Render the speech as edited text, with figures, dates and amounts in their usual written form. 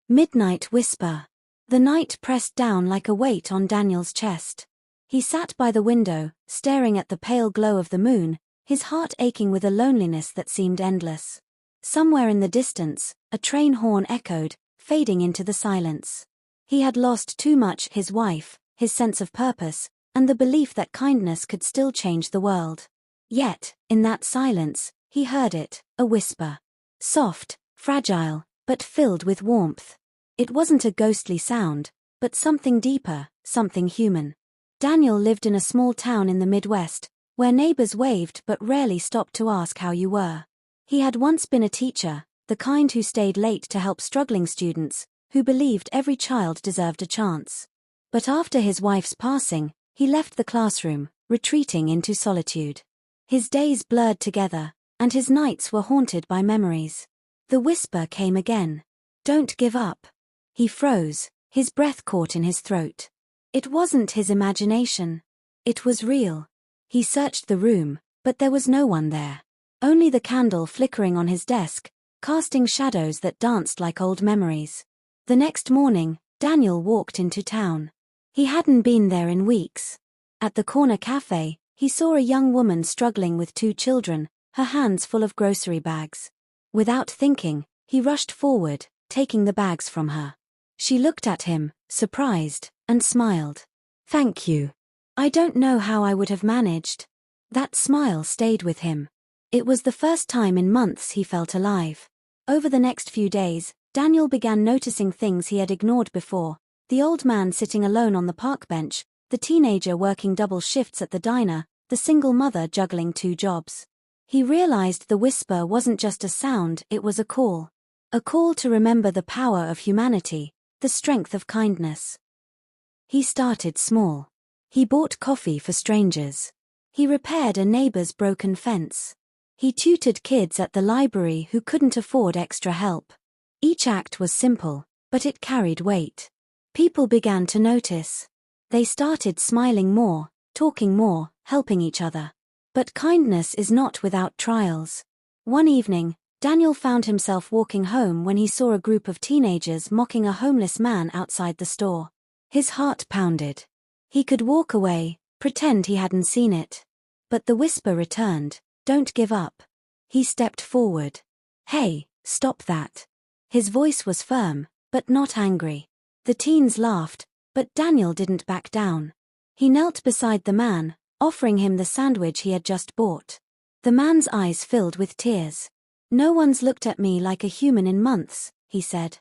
Midnight Whisper. The night pressed down like a weight on Daniel's chest. He sat by the window, staring at the pale glow of the moon, his heart aching with a loneliness that seemed endless. Somewhere in the distance, a train horn echoed, fading into the silence. He had lost too much: his wife, his sense of purpose, and the belief that kindness could still change the world. Yet, in that silence, he heard it, a whisper. Soft, fragile, but filled with warmth. It wasn't a ghostly sound, but something deeper, something human. Daniel lived in a small town in the Midwest, where neighbors waved but rarely stopped to ask how you were. He had once been a teacher, the kind who stayed late to help struggling students, who believed every child deserved a chance. But after his wife's passing, he left the classroom, retreating into solitude. His days blurred together, and his nights were haunted by memories. The whisper came again. Don't give up. He froze, his breath caught in his throat. It wasn't his imagination. It was real. He searched the room, but there was no one there. Only the candle flickering on his desk, casting shadows that danced like old memories. The next morning, Daniel walked into town. He hadn't been there in weeks. At the corner cafe, he saw a young woman struggling with 2 children, her hands full of grocery bags. Without thinking, he rushed forward, taking the bags from her. She looked at him, surprised, and smiled. Thank you. I don't know how I would have managed. That smile stayed with him. It was the first time in months he felt alive. Over the next few days, Daniel began noticing things he had ignored before: the old man sitting alone on the park bench, the teenager working double shifts at the diner, the single mother juggling 2 jobs. He realized the whisper wasn't just a sound, it was a call. A call to remember the power of humanity, the strength of kindness. He started small. He bought coffee for strangers. He repaired a neighbor's broken fence. He tutored kids at the library who couldn't afford extra help. Each act was simple, but it carried weight. People began to notice. They started smiling more, talking more, helping each other. But kindness is not without trials. One evening, Daniel found himself walking home when he saw a group of teenagers mocking a homeless man outside the store. His heart pounded. He could walk away, pretend he hadn't seen it. But the whisper returned, don't give up. He stepped forward. Hey, stop that. His voice was firm, but not angry. The teens laughed, but Daniel didn't back down. He knelt beside the man, offering him the sandwich he had just bought. The man's eyes filled with tears. No one's looked at me like a human in months, he said.